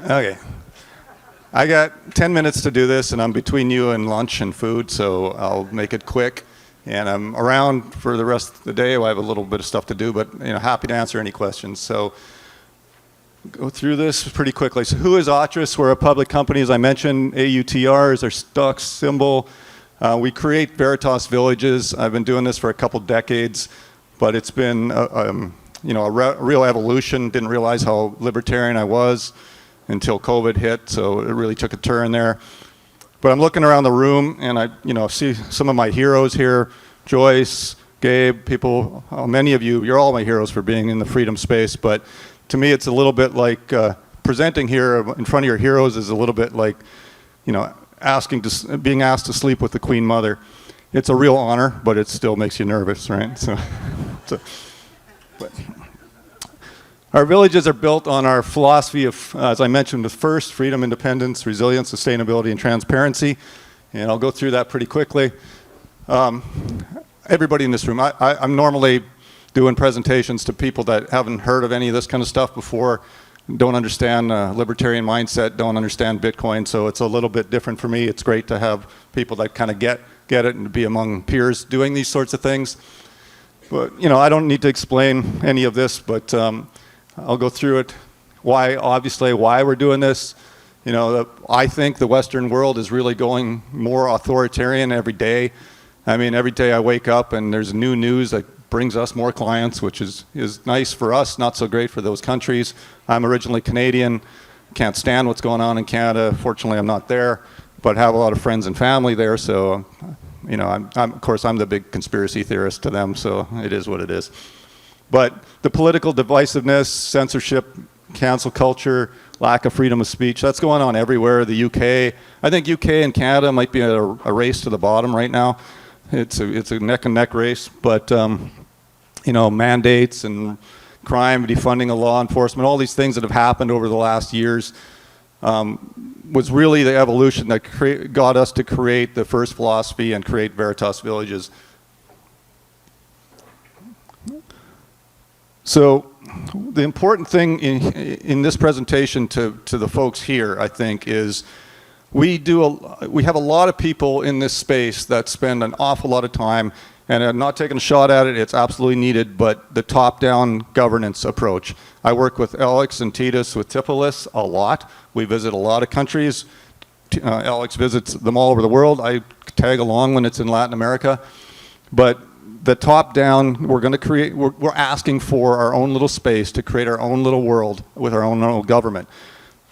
Okay. I got 10 minutes to do this, and I'm between you and lunch and food, so I'll make it quick. And I'm around for the rest of the day. I have a little bit of stuff to do, but happy to answer any questions. So go through this pretty quickly. So who is Autris? We're a public company, as I mentioned. AUTR is our stock symbol. We create Veritas villages. I've been doing this for a couple decades, but it's been a real evolution. Didn't realize how libertarian I was until COVID hit, so it really took a turn there. But I'm looking around the room, and I see some of my heroes here, Joyce, Gabe, people, many of you, you're all my heroes for being in the freedom space, but to me it's a little bit like presenting here in front of your heroes is a little bit like, being asked to sleep with the Queen Mother. It's a real honor, but it still makes you nervous, right? But our villages are built on our philosophy of, as I mentioned, with first, freedom, independence, resilience, sustainability, and transparency. And I'll go through that pretty quickly. Everybody in this room, I'm normally doing presentations to people that haven't heard of any of this kind of stuff before, don't understand libertarian mindset, don't understand Bitcoin, so it's a little bit different for me. It's great to have people that kind of get it and to be among peers doing these sorts of things. But, I don't need to explain any of this, but I'll go through it. Why we're doing this. I think the Western world is really going more authoritarian every day. I mean, every day I wake up and there's new news that brings us more clients, which is nice for us, not so great for those countries. I'm originally Canadian, can't stand what's going on in Canada. Fortunately, I'm not there, but have a lot of friends and family there, so of course, I'm the big conspiracy theorist to them, so it is what it is. But the political divisiveness, censorship, cancel culture, lack of freedom of speech, that's going on everywhere. The UK, I think UK and Canada might be a race to the bottom right now. It's a neck and neck race, but mandates and crime, defunding of law enforcement, all these things that have happened over the last years was really the evolution that got us to create the first philosophy and create Veritas villages. So the important thing in this presentation to the folks here, I think, is we have a lot of people in this space that spend an awful lot of time, and I'm not taking a shot at it, it's absolutely needed, but the top-down governance approach. I work with Alex and Titus with Tipolis a lot. We visit a lot of countries. Alex visits them all over the world. I tag along when it's in Latin America. But the top-down, we're asking for our own little space to create our own little world with our own little government.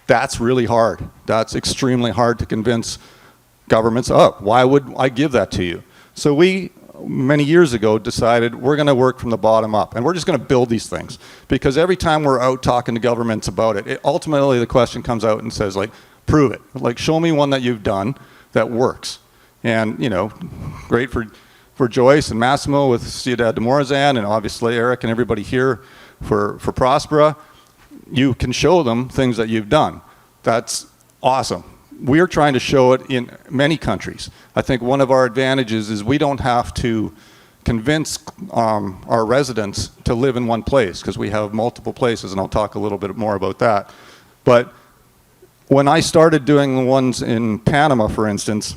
That's really hard. That's extremely hard to convince governments of. Why would I give that to you? So we, many years ago, decided we're going to work from the bottom up, and we're just going to build these things. Because every time we're out talking to governments about it, ultimately the question comes out and says, like, prove it. Like, show me one that you've done that works. And, great for Joyce and Massimo with Ciudad de Morazan, and obviously Eric and everybody here for Prospera. You can show them things that you've done. That's awesome. We're trying to show it in many countries. I think one of our advantages is we don't have to convince our residents to live in one place, because we have multiple places, and I'll talk a little bit more about that. But when I started doing the ones in Panama, for instance,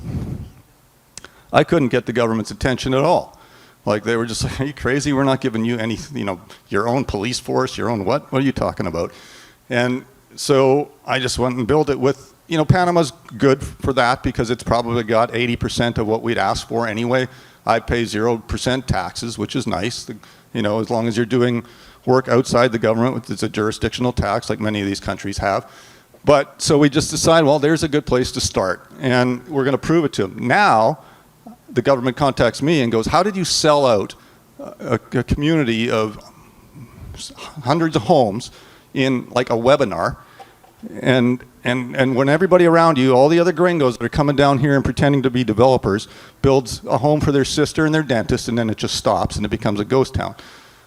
I couldn't get the government's attention at all. Like, they were just like, are you crazy? We're not giving you any, your own police force, your own what? What are you talking about? And so I just went and built it with, Panama's good for that because it's probably got 80% of what we'd ask for anyway. I pay 0% taxes, which is nice, as long as you're doing work outside the government, it's a jurisdictional tax like many of these countries have. But so we just decided, well, there's a good place to start, and we're going to prove it to them. Now, the government contacts me and goes, how did you sell out a community of hundreds of homes in like a webinar? And when everybody around you, all the other gringos that are coming down here and pretending to be developers, builds a home for their sister and their dentist, and then it just stops and it becomes a ghost town.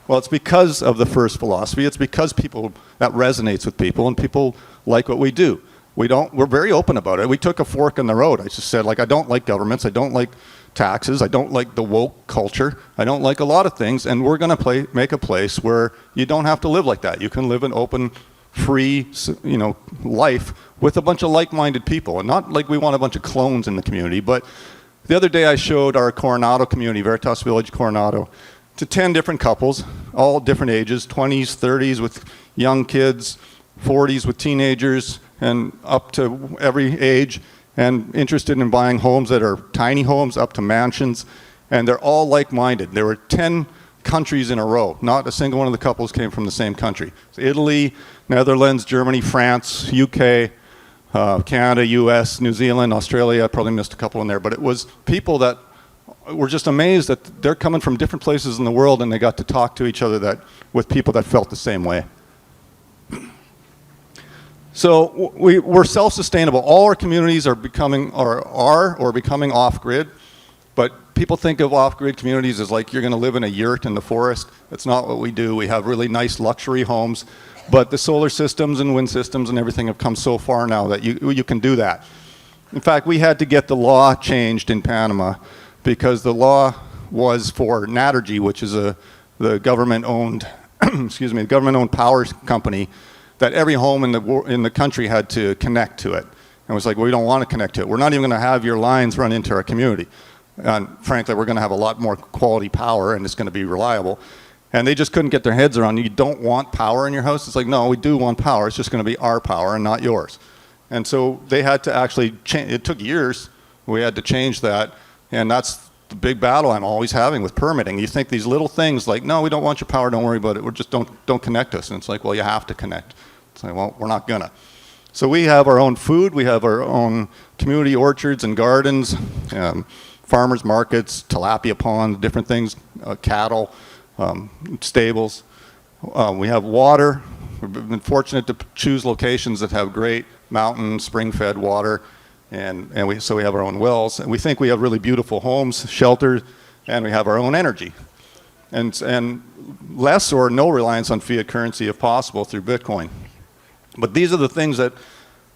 Well, it's because of the first philosophy. It's because that resonates with people, and people like what we do. We're very open about it. We took a fork in the road. I just said, like, I don't like governments. I don't like taxes. I don't like the woke culture. I don't like a lot of things. And we're going to make a place where you don't have to live like that. You can live an open, free, life with a bunch of like-minded people. And not like we want a bunch of clones in the community, but the other day I showed our Coronado community, Veritas Village, Coronado, to 10 different couples, all different ages, 20s, 30s with young kids, 40s with teenagers, and up to every age, and interested in buying homes that are tiny homes up to mansions, and they're all like-minded. There were 10 countries in a row. Not a single one of the couples came from the same country. So Italy, Netherlands, Germany, France, UK, Canada, US, New Zealand, Australia. I probably missed a couple in there, but it was people that were just amazed that they're coming from different places in the world, and they got to talk to each other with people that felt the same way. So we're self-sustainable. All our communities are becoming off-grid, but people think of off-grid communities as like you're going to live in a yurt in the forest. That's not what we do. We have really nice luxury homes, but the solar systems and wind systems and everything have come so far now that you can do that. In fact, we had to get the law changed in Panama because the law was for Naturgy, which is the government-owned government-owned power company, that every home in the country had to connect to it. And it was like, well, we don't want to connect to it. We're not even going to have your lines run into our community. And frankly, we're going to have a lot more quality power, and it's going to be reliable. And they just couldn't get their heads around, you don't want power in your house? It's like, no, we do want power. It's just going to be our power and not yours. And so they had to actually change. It took years. We had to change that. And that's the big battle I'm always having with permitting. You think these little things like, no, we don't want your power, don't worry about it. We're just don't connect us. And it's like, well, you have to connect. It's like, well, we're not gonna. So we have our own food. We have our own community orchards and gardens, farmers markets, tilapia ponds, different things, cattle, stables. We have water. We've been fortunate to choose locations that have great mountain, spring-fed water, so we have our own wells. And we think we have really beautiful homes, shelters, and we have our own energy. And less or no reliance on fiat currency if possible through Bitcoin. But these are the things that,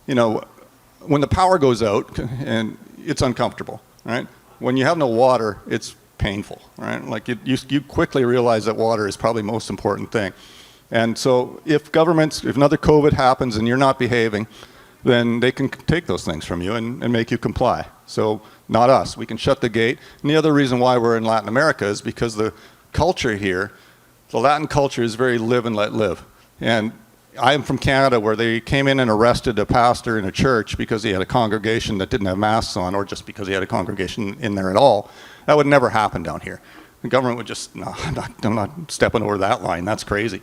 when the power goes out, and it's uncomfortable, right? When you have no water, it's painful, right? Like you quickly realize that water is probably the most important thing. And so if another COVID happens and you're not behaving, then they can take those things from you and make you comply. So not us. We can shut the gate. And the other reason why we're in Latin America is because the culture here, the Latin culture is very live and let live. And I am from Canada, where they came in and arrested a pastor in a church because he had a congregation that didn't have masks on, or just because he had a congregation in there at all. That would never happen down here. The government would just, no, I'm not stepping over that line. That's crazy.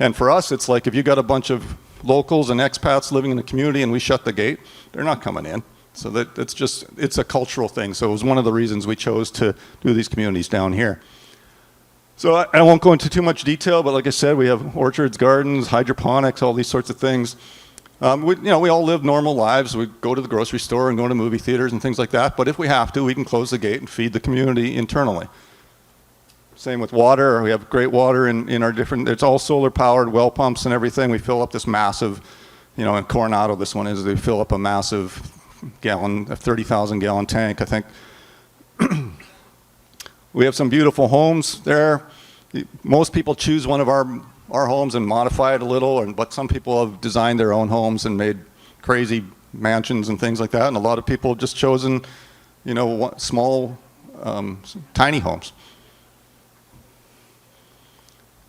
And for us, it's like if you got a bunch of locals and expats living in the community and we shut the gate, they're not coming in. So it's a cultural thing. So it was one of the reasons we chose to do these communities down here. So I won't go into too much detail, but like I said, we have orchards, gardens, hydroponics, all these sorts of things. We all live normal lives. We go to the grocery store and go to movie theaters and things like that. But if we have to, we can close the gate and feed the community internally. Same with water. We have great water in our different, it's all solar powered, well pumps and everything. We fill up this massive, in Coronado, this one is, they fill up a massive 30,000 gallon tank, I think. We have some beautiful homes there. Most people choose one of our homes and modify it a little, but some people have designed their own homes and made crazy mansions and things like that. And a lot of people have just chosen, small, tiny homes.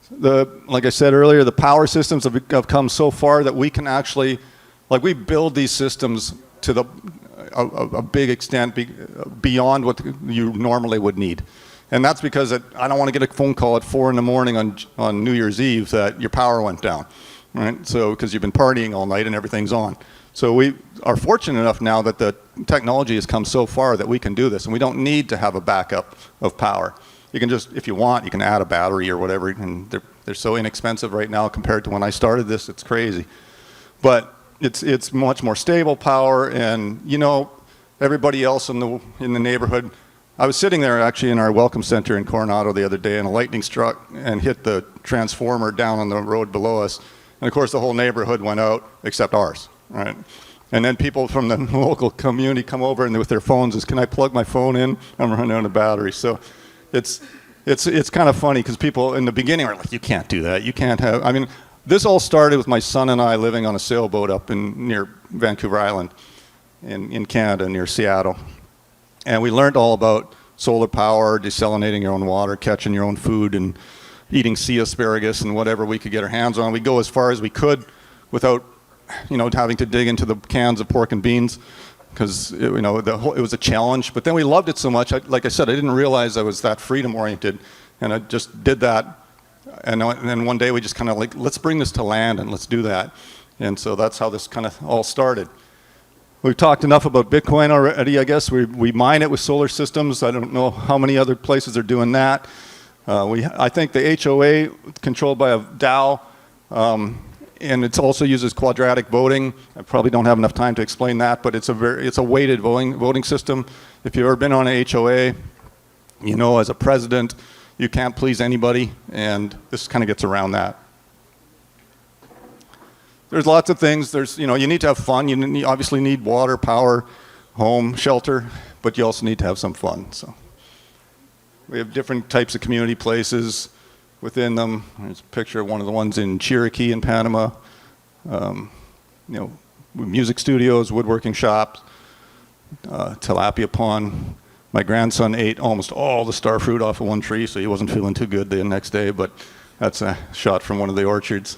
Like I said earlier, the power systems have come so far that we can actually, we build these systems to a big extent beyond what you normally would need. And that's because I don't want to get a phone call at 4 in the morning on New Year's Eve that your power went down, right? So, because you've been partying all night and everything's on. So we are fortunate enough now that the technology has come so far that we can do this, and we don't need to have a backup of power. You can just, if you want, you can add a battery or whatever, and they're so inexpensive right now compared to when I started this, it's crazy. But it's much more stable power, and everybody else in the neighborhood. I was sitting there actually in our welcome center in Coronado the other day, and a lightning struck and hit the transformer down on the road below us. And of course the whole neighborhood went out except ours, right? And then people from the local community come over and with their phones is, can I plug my phone in? I'm running out of battery. So it's kind of funny because people in the beginning are like, you can't do that. You can't have, I mean, this all started with my son and I living on a sailboat up near Vancouver Island in Canada, near Seattle. And we learned all about solar power, desalinating your own water, catching your own food, and eating sea asparagus and whatever we could get our hands on. We'd go as far as we could without, having to dig into the cans of pork and beans, because it was a challenge. But then we loved it so much. Like I said, I didn't realize I was that freedom-oriented, and I just did that. And then one day we just kind of like, let's bring this to land and let's do that. And so that's how this kind of all started. We've talked enough about Bitcoin already, I guess. We mine it with solar systems. I don't know how many other places are doing that. I think the HOA, controlled by a DAO, and it also uses quadratic voting. I probably don't have enough time to explain that, but it's a weighted voting system. If you've ever been on a HOA, as a president, you can't please anybody, and this kind of gets around that. There's lots of things. You need to have fun. You obviously need water, power, home, shelter, but you also need to have some fun. So we have different types of community places within them. There's a picture of one of the ones in Cherokee in Panama. Music studios, woodworking shops, tilapia pond. My grandson ate almost all the star fruit off of one tree, so he wasn't feeling too good the next day, but that's a shot from one of the orchards.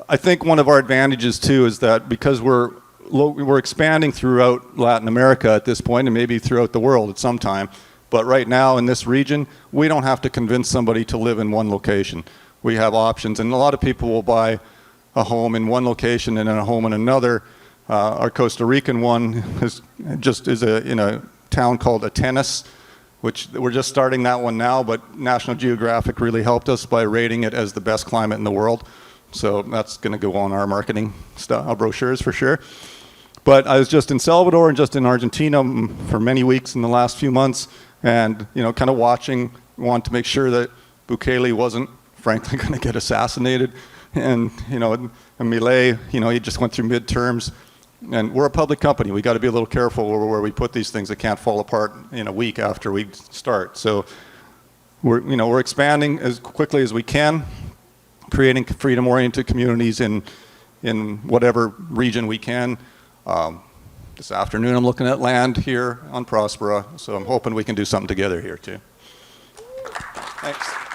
I think one of our advantages too is that because we're expanding throughout Latin America at this point, and maybe throughout the world at some time, but right now in this region, we don't have to convince somebody to live in one location. We have options, and a lot of people will buy a home in one location and then a home in another. Our Costa Rican one is in a town called Atenas, which we're just starting that one now, but National Geographic really helped us by rating it as the best climate in the world. So that's going to go on our marketing our brochures for sure. But I was just in Salvador and just in Argentina for many weeks in the last few months, and kind of want to make sure that Bukele wasn't, frankly, going to get assassinated. And Milei, he just went through midterms, and we're a public company. We got to be a little careful where we put these things that can't fall apart in a week after we start. So we're expanding as quickly as we can, creating freedom-oriented communities in whatever region we can. This afternoon I'm looking at land here on Prospera, so I'm hoping we can do something together here too. Thanks.